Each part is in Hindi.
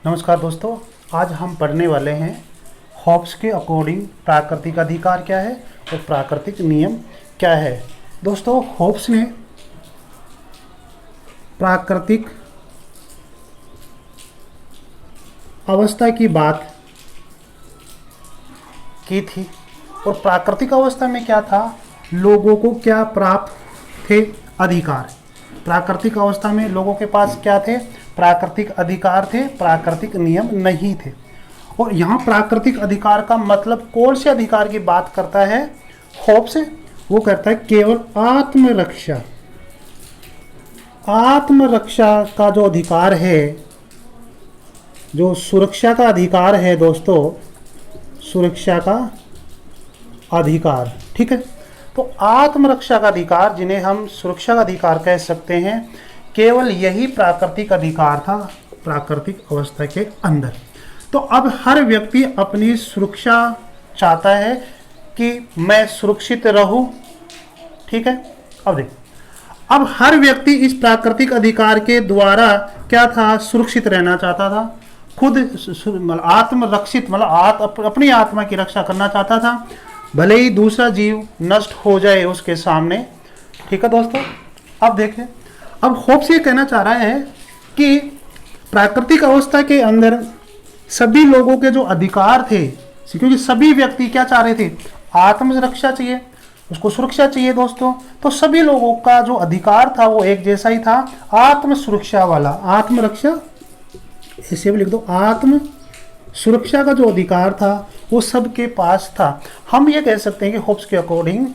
नमस्कार दोस्तों, आज हम पढ़ने वाले हैं हॉब्स के अकॉर्डिंग प्राकृतिक अधिकार क्या है और प्राकृतिक नियम क्या है। दोस्तों, हॉब्स ने प्राकृतिक अवस्था की बात की थी और प्राकृतिक अवस्था में क्या था, लोगों को क्या प्राप्त थे, अधिकार। प्राकृतिक अवस्था में लोगों के पास क्या थे, प्राकृतिक अधिकार थे, प्राकृतिक नियम नहीं थे। और यहाँ प्राकृतिक अधिकार का मतलब कौन से अधिकार की बात करता है हॉब्स? वो करता है केवल आत्मरक्षा। आत्मरक्षा का जो अधिकार है, जो सुरक्षा का अधिकार है दोस्तों, सुरक्षा का अधिकार, ठीक है। तो आत्मरक्षा का अधिकार, जिन्हें हम सुरक्षा का अधिकार कह सकते हैं, केवल यही प्राकृतिक अधिकार था प्राकृतिक अवस्था के अंदर। तो अब हर व्यक्ति अपनी सुरक्षा चाहता है कि मैं सुरक्षित रहूं, ठीक है। अब देख, अब हर व्यक्ति इस प्राकृतिक अधिकार के द्वारा क्या था, सुरक्षित रहना चाहता था, खुद आत्मरक्षित मतलब अपनी आत्मा की रक्षा करना चाहता था, भले ही दूसरा जीव नष्ट हो जाए उसके सामने, ठीक है दोस्तों। अब देखें, अब हॉब्स ये कहना चाह रहा है कि प्राकृतिक अवस्था के अंदर सभी लोगों के जो अधिकार थे, क्योंकि सभी व्यक्ति क्या चाह रहे थे, आत्मरक्षा चाहिए, उसको सुरक्षा चाहिए दोस्तों। तो सभी लोगों का जो अधिकार था वो एक जैसा ही था, आत्म सुरक्षा वाला। आत्मरक्षा ऐसे भी लिख दो, आत्म सुरक्षा का जो अधिकार था वो सबके पास था। हम ये कह सकते हैं कि हॉब्स के अकॉर्डिंग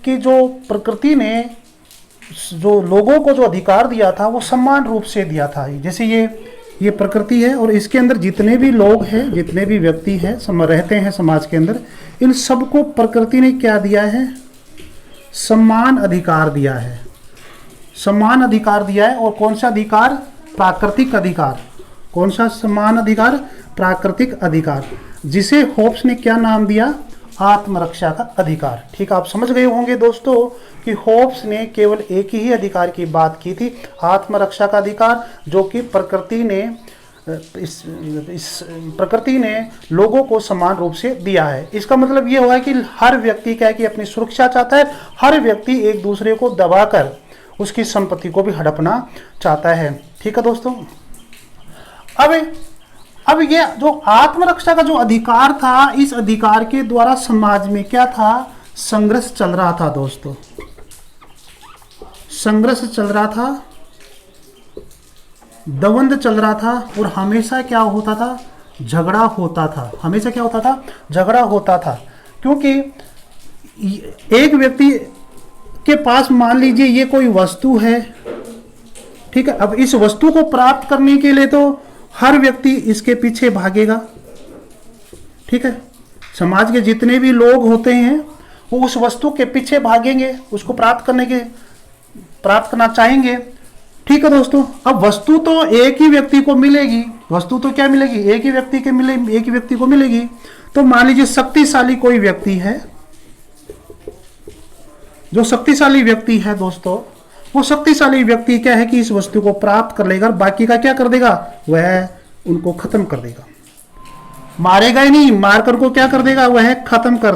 कि जो प्रकृति ने जो लोगों को जो अधिकार दिया था वो समान रूप से दिया था। जैसे ये प्रकृति है और इसके अंदर जितने भी लोग हैं, जितने भी व्यक्ति हैं, रहते हैं समाज के अंदर, इन सबको प्रकृति ने क्या दिया है, समान अधिकार दिया है। समान अधिकार दिया है। और कौन सा अधिकार, प्राकृतिक अधिकार। कौन सा समान अधिकार, प्राकृतिक अधिकार, जिसे हॉब्स ने क्या नाम दिया, आत्मरक्षा का अधिकार। ठीक, आप समझ गए होंगे दोस्तों कि हॉब्स ने केवल एक ही अधिकार की बात की थी, आत्मरक्षा का अधिकार, जो कि प्रकृति ने इस प्रकृति ने लोगों को समान रूप से दिया है। इसका मतलब ये हुआ कि हर व्यक्ति क्या है कि अपनी सुरक्षा चाहता है, हर व्यक्ति एक दूसरे को दबाकर उसकी संपत्ति को भी हड़पना चाहता है। ठीक है दोस्तों। अब ये जो आत्मरक्षा का जो अधिकार था, इस अधिकार के द्वारा समाज में क्या था, संघर्ष चल रहा था दोस्तों। संघर्ष चल रहा था, दवंद चल रहा था, और हमेशा क्या होता था, झगड़ा होता था। हमेशा क्या होता था, झगड़ा होता था। क्योंकि एक व्यक्ति के पास मान लीजिए ये कोई वस्तु है, ठीक है। अब इस वस्तु को प्राप्त करने के लिए तो हर व्यक्ति इसके पीछे भागेगा, ठीक है। समाज के जितने भी लोग होते हैं वो उस वस्तु के पीछे भागेंगे, उसको प्राप्त करना चाहेंगे, ठीक है दोस्तों। अब वस्तु तो एक ही व्यक्ति को मिलेगी, वस्तु तो क्या मिलेगी, एक ही व्यक्ति को मिलेगी। तो मान लीजिए शक्तिशाली कोई व्यक्ति है, जो शक्तिशाली व्यक्ति है दोस्तों, वो शक्तिशाली व्यक्ति क्या है कि इस वस्तु को प्राप्त कर लेगा और बाकी का क्या कर देगा, वह उनको खत्म कर देगा। मारेगा ही नहीं, मारकर को क्या कर देगा, वह खत्म कर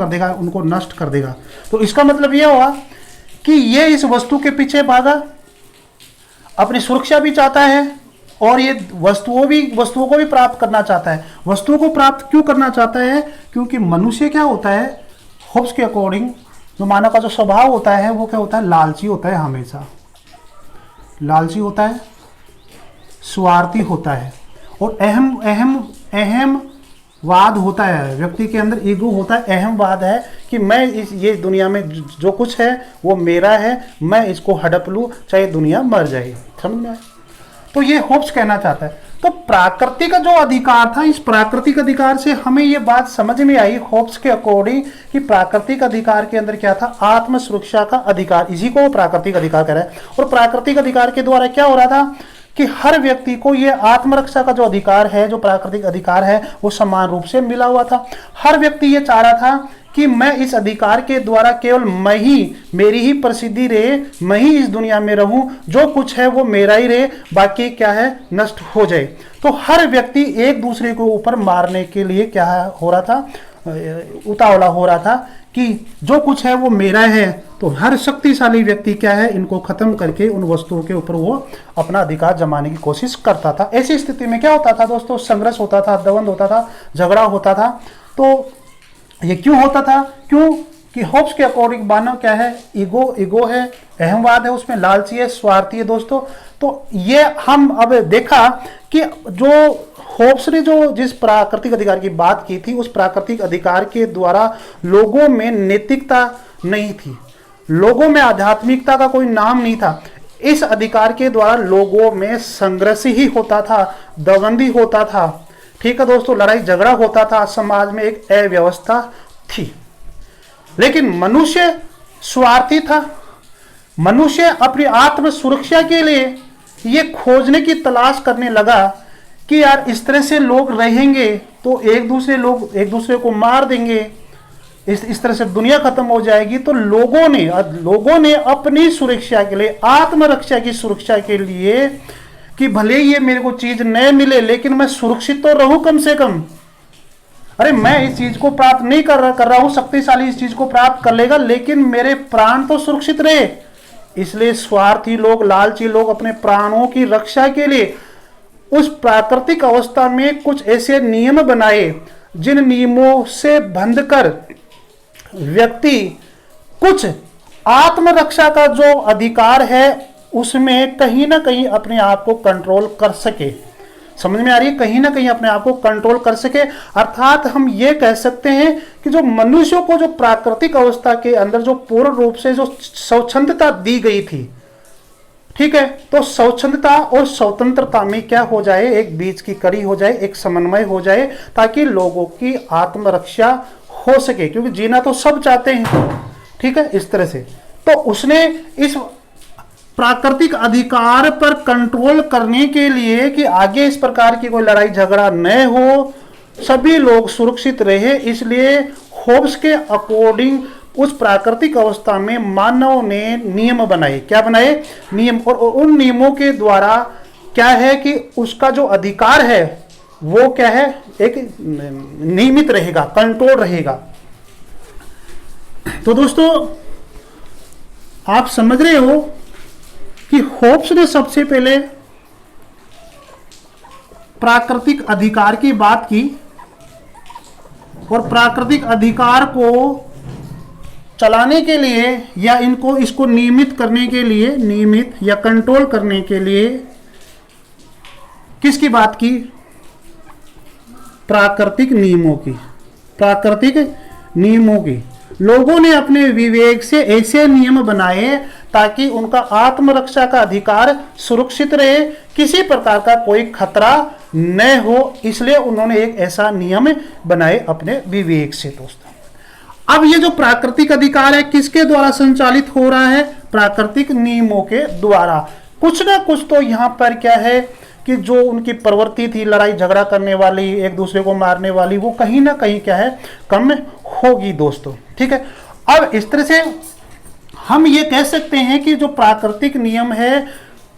देगा, उनको नष्ट कर देगा। तो इसका मतलब यह हुआ कि ये इस वस्तु के पीछे भागा, अपनी सुरक्षा भी चाहता है और ये वस्तुओं को भी प्राप्त करना चाहता है। वस्तुओं को प्राप्त क्यों करना चाहता है, क्योंकि मनुष्य क्या होता है, हॉब्स के अकॉर्डिंग जो मानव का जो स्वभाव होता है वो क्या होता है, लालची होता है, हमेशा लालची होता है, स्वार्थी होता है, और अहम वाद होता है। व्यक्ति के अंदर ईगो होता है, अहमवाद है कि मैं ये दुनिया में जो कुछ है वो मेरा है, मैं इसको हड़प लूँ चाहे दुनिया मर जाए। समझ में आया? तो ये हॉब्स कहना चाहता है। तो प्राकृतिक जो अधिकार था, इस प्राकृतिक अधिकार से हमें ये बात समझ में आई हॉब्स के अकॉर्डिंग कि प्राकृतिक अधिकार के अंदर क्या था, आत्म सुरक्षा का अधिकार, इसी को प्राकृतिक अधिकार कह रहा है। और प्राकृतिक अधिकार के द्वारा क्या हो रहा था कि हर व्यक्ति को ये आत्मरक्षा का जो अधिकार है, जो प्राकृतिक अधिकार है, वो समान रूप से मिला हुआ था। हर व्यक्ति ये चाह रहा था कि मैं इस अधिकार के द्वारा केवल मैं ही, मेरी ही प्रसिद्धि रहे, मैं ही इस दुनिया में रहूं, जो कुछ है वो मेरा ही रहे, बाकी क्या है नष्ट हो जाए। तो हर व्यक्ति एक दूसरे को ऊपर मारने के लिए क्या हो रहा था, उतावला हो रहा था कि जो कुछ है वो मेरा है। तो हर शक्तिशाली व्यक्ति क्या है, इनको खत्म करके उन वस्तुओं के ऊपर वो अपना अधिकार जमाने की कोशिश करता था। ऐसी स्थिति में क्या होता था दोस्तों, संघर्ष होता था, द्वंद्व होता था, झगड़ा होता था। तो ये क्यों होता था, क्यों कि होब्स के अकॉर्डिंग मानव क्या है, ईगो है, अहमवाद है, उसमें लालची है, स्वार्थी है दोस्तों। तो ये हम अब देखा कि जो होब्स ने जो जिस प्राकृतिक अधिकार की बात की थी, उस प्राकृतिक अधिकार के द्वारा लोगों में नैतिकता नहीं थी, लोगों में आध्यात्मिकता का कोई नाम नहीं था। इस अधिकार के द्वारा लोगों में संघर्ष ही होता था, दबंदी होता था, ठीक है दोस्तों, लड़ाई झगड़ा होता था, समाज में एक अव्यवस्था थी। लेकिन मनुष्य स्वार्थी था, मनुष्य अपनी आत्म सुरक्षा के लिए ये खोजने की तलाश करने लगा कि यार इस तरह से लोग रहेंगे तो लोग एक दूसरे को मार देंगे, इस तरह से दुनिया खत्म हो जाएगी। तो लोगों ने अपनी सुरक्षा के लिए, आत्मरक्षा की सुरक्षा के लिए, कि भले ये मेरे को चीज न मिले लेकिन मैं सुरक्षित तो रहूं कम से कम। अरे मैं इस चीज को प्राप्त नहीं कर रहा हूं, शक्तिशाली इस चीज को प्राप्त कर लेगा, लेकिन मेरे प्राण तो सुरक्षित रहे। इसलिए स्वार्थी लोग, लालची लोग अपने प्राणों की रक्षा के लिए उस प्राकृतिक अवस्था में कुछ ऐसे नियम बनाए, जिन नियमों से बंध कर व्यक्ति कुछ आत्मरक्षा का जो अधिकार है उसमें कहीं ना कहीं अपने आप को कंट्रोल कर सके। समझ में आ रही है, कहीं ना कहीं अपने आप को कंट्रोल कर सके। अर्थात हम ये कह सकते हैं कि जो मनुष्यों को जो प्राकृतिक अवस्था के अंदर जो पूर्ण रूप से जो स्वच्छंदता दी गई थी, ठीक है, तो स्वच्छंदता और स्वतंत्रता में क्या हो जाए, एक बीच की कड़ी हो जाए, एक समन्वय हो जाए, ताकि लोगों की आत्मरक्षा हो सके, क्योंकि जीना तो सब चाहते हैं, ठीक है, इस तरह से। तो उसने इस प्राकृतिक अधिकार पर कंट्रोल करने के लिए कि आगे इस प्रकार की कोई लड़ाई झगड़ा न हो, सभी लोग सुरक्षित रहे, इसलिए होब्स के अकॉर्डिंग उस प्राकृतिक अवस्था में मानव ने नियम बनाए। क्या बनाए? नियम। और उन नियमों के द्वारा क्या है कि उसका जो अधिकार है वो क्या है, एक नियमित रहेगा, कंट्रोल रहेगा। तो दोस्तों आप समझ रहे हो कि होब्स ने सबसे पहले प्राकृतिक अधिकार की बात की, और प्राकृतिक अधिकार को चलाने के लिए या इसको नियमित करने के लिए, नियमित या कंट्रोल करने के लिए किसकी बात की? प्राकृतिक नियमों की। प्राकृतिक नियमों की लोगों ने अपने विवेक से ऐसे नियम बनाए ताकि उनका आत्मरक्षा का अधिकार सुरक्षित रहे, किसी प्रकार का कोई खतरा न हो, इसलिए उन्होंने एक ऐसा नियम बनाए अपने विवेक से। दोस्तों अब ये जो प्राकृतिक अधिकार है किसके द्वारा संचालित हो रहा है? प्राकृतिक नियमों के द्वारा। कुछ ना कुछ तो यहाँ पर क्या है कि जो उनकी प्रवृत्ति थी लड़ाई झगड़ा करने वाली, एक दूसरे को मारने वाली, वो कहीं ना कहीं क्या है, कम होगी दोस्तों, ठीक है। अब इस तरह से हम ये कह सकते हैं कि जो प्राकृतिक नियम है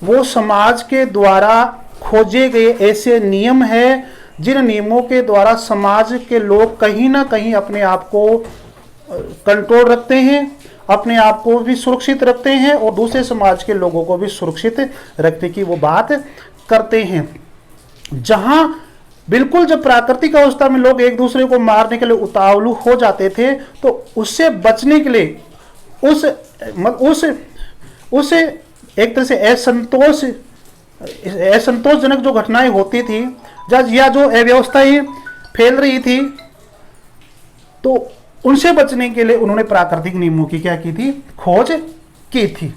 वो समाज के द्वारा खोजे गए ऐसे नियम है जिन नियमों के द्वारा समाज के लोग कहीं ना कहीं अपने आप को कंट्रोल रखते हैं, अपने आप को भी सुरक्षित रखते हैं और दूसरे समाज के लोगों को भी सुरक्षित रखने की वो बात करते हैं। जहां बिल्कुल जब प्राकृतिक अवस्था में लोग एक दूसरे को मारने के लिए उतावलू हो जाते थे, तो उससे बचने के लिए उस एक तरह से असंतोषजनक जो घटनाएं होती थी या जो अव्यवस्थाएं फैल रही थी, तो उनसे बचने के लिए उन्होंने प्राकृतिक नियमों की क्या की थी? खोज की थी।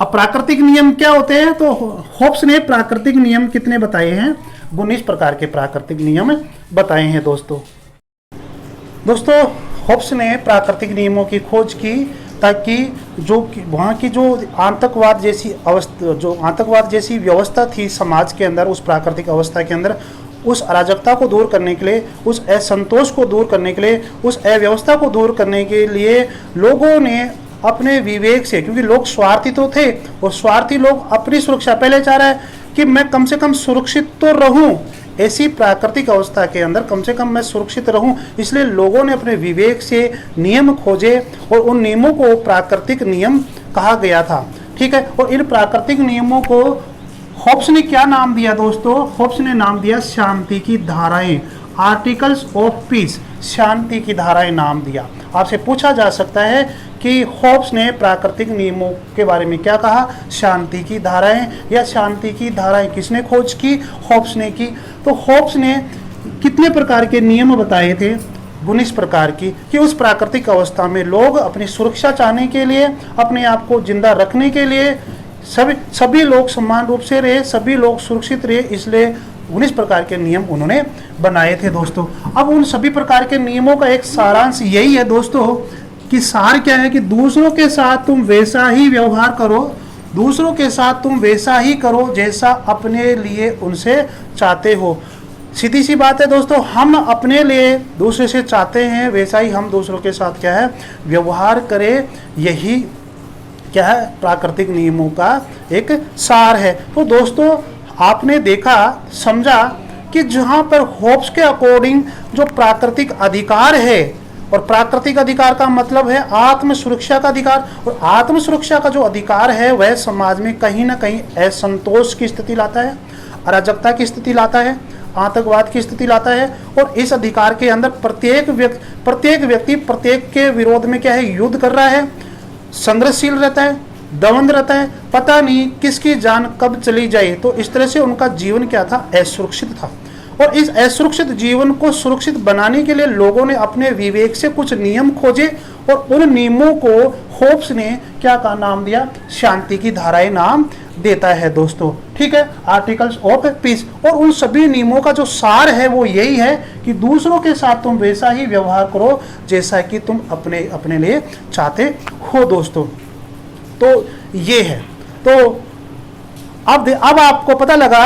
अब प्राकृतिक नियम क्या होते हैं? तो होब्स ने प्राकृतिक नियम कितने बताए हैं? 19 प्रकार के प्राकृतिक नियम बताए हैं दोस्तों। होब्स ने प्राकृतिक नियमों की खोज की ताकि वहाँ की जो आतंकवाद जैसी व्यवस्था थी समाज के अंदर, उस प्राकृतिक अवस्था के अंदर, उस अराजकता को दूर करने के लिए, उस असंतोष को दूर करने के लिए, उस अव्यवस्था को दूर करने के लिए लोगों ने अपने विवेक से, क्योंकि लोग स्वार्थी तो थे और स्वार्थी लोग अपनी सुरक्षा पहले चाह रहा है कि मैं कम से कम सुरक्षित तो रहूं, ऐसी प्राकृतिक अवस्था के अंदर कम से कम मैं सुरक्षित रहूं, इसलिए लोगों ने अपने विवेक से नियम खोजे और उन नियमों को प्राकृतिक नियम कहा गया था। ठीक है, और इन प्राकृतिक नियमों को होब्स ने क्या नाम दिया दोस्तों? होब्स ने नाम दिया शांति की धाराएं, आर्टिकल्स ऑफ पीस, शांति की धाराएं नाम दिया। आपसे पूछा जा सकता है कि होब्स ने प्राकृतिक नियमों के बारे में क्या कहा? शांति की धाराएं, या शांति की धाराएं किसने खोज की? होब्स ने की। तो होब्स ने कितने प्रकार के नियम बताए थे? 19 प्रकार की, कि उस प्राकृतिक अवस्था में लोग अपनी सुरक्षा चाहने के लिए, अपने आप को जिंदा रखने के लिए सभी लोग समान रूप से रहे, सभी लोग सुरक्षित रहे, इसलिए 19 प्रकार के नियम उन्होंने बनाए थे दोस्तों। अब उन सभी प्रकार के नियमों का एक सारांश यही है दोस्तों, कि सार क्या है कि दूसरों के साथ तुम वैसा ही व्यवहार करो, दूसरों के साथ तुम वैसा ही करो जैसा अपने लिए उनसे चाहते हो। सीधी सी बात है दोस्तों, हम अपने लिए दूसरे से चाहते हैं वैसा ही हम दूसरों के साथ क्या है व्यवहार करें, यही क्या है प्राकृतिक नियमों का एक सार है। तो दोस्तों आपने देखा, समझा कि जहां पर होब्स के अकॉर्डिंग जो प्राकृतिक अधिकार है, और प्राकृतिक अधिकार का मतलब है आत्म सुरक्षा का अधिकार, और आत्म सुरक्षा का जो अधिकार है वह समाज में कहीं ना कहीं असंतोष की स्थिति लाता है, अराजकता की स्थिति लाता है, आतंकवाद की स्थिति लाता है। और इस अधिकार के अंदर प्रत्येक व्यक्ति प्रत्येक के विरोध में क्या है युद्ध कर रहा है, संघर्षशील रहता है, दवंद रहता है, पता नहीं किसकी जान कब चली जाए। तो इस तरह से उनका जीवन क्या था? असुरक्षित था। और इस असुरक्षित जीवन को सुरक्षित बनाने के लिए लोगों ने अपने विवेक से कुछ नियम खोजे, और उन नियमों को होब्स ने क्या का नाम दिया? शांति की धाराएं नाम देता है दोस्तों। ठीक है, आर्टिकल्स ऑफ पीस। और उन सभी नियमों का जो सार है वो यही है कि दूसरों के साथ तुम वैसा ही व्यवहार करो जैसा कि तुम अपने लिए चाहते हो दोस्तों। तो ये है। तो अब आपको पता लगा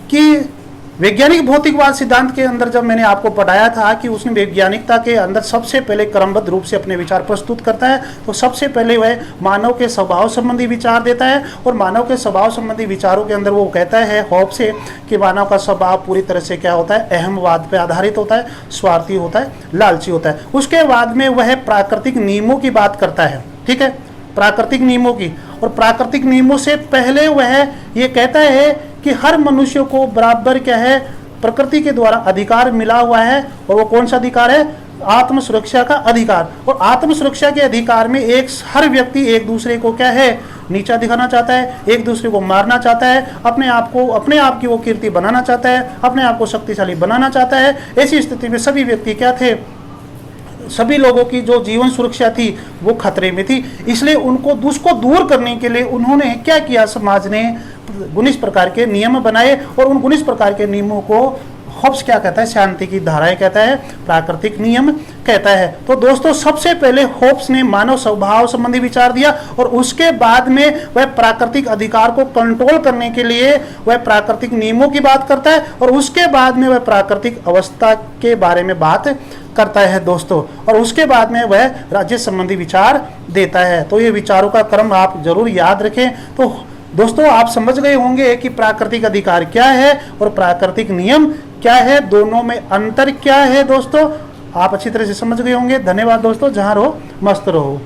कि वैज्ञानिक भौतिकवाद सिद्धांत के अंदर जब मैंने आपको पढ़ाया था कि उसने वैज्ञानिकता के अंदर सबसे पहले क्रमबद्ध रूप से अपने विचार प्रस्तुत करता है, तो सबसे पहले वह मानव के स्वभाव संबंधी विचार देता है, और मानव के स्वभाव संबंधी विचारों के अंदर वो कहता है होब्स से कि मानव का स्वभाव पूरी तरह से क्या होता है? अहमवाद पर आधारित होता है, स्वार्थी होता है, लालची होता है। उसके बाद में वह प्राकृतिक नियमों की बात करता है। ठीक है, प्राकृतिक नियमों की, और प्राकृतिक नियमों से पहले वह ये कहता है कि हर मनुष्य को बराबर क्या है प्रकृति के द्वारा अधिकार मिला हुआ है, और वो कौन सा अधिकार है? आत्म सुरक्षा का अधिकार। और आत्म सुरक्षा के अधिकार में हर व्यक्ति एक दूसरे को क्या है नीचा दिखाना चाहता है, एक दूसरे को मारना चाहता है, अपने आप की वो कीर्ति बनाना चाहता है, अपने आप को शक्तिशाली बनाना चाहता है। ऐसी स्थिति में सभी व्यक्ति क्या थे? सभी लोगों की जो जीवन सुरक्षा थी वो खतरे में थी, इसलिए उसको दूर करने के लिए उन्होंने क्या किया? समाज ने 19 प्रकार के नियम बनाए, और उन 19 प्रकार के नियमों को होब्स क्या कहता है? शांति की धाराएं कहता है, प्राकृतिक नियम कहता है। तो दोस्तों सबसे पहले होब्स ने मानव स्वभाव संबंधी विचार दिया, और उसके बाद में वह प्राकृतिक अधिकार को कंट्रोल करने के लिए वह प्राकृतिक नियमों की बात करता है, और उसके बाद में वह प्राकृतिक अवस्था के बारे में बात करता है दोस्तों, और उसके बाद में वह राज्य संबंधी विचार देता है। तो ये विचारों का क्रम आप जरूर याद रखें। तो दोस्तों आप समझ गए होंगे कि प्राकृतिक अधिकार क्या है और प्राकृतिक नियम क्या है, दोनों में अंतर क्या है दोस्तों, आप अच्छी तरह से समझ गए होंगे। धन्यवाद दोस्तों, जहां रहो मस्त रहो।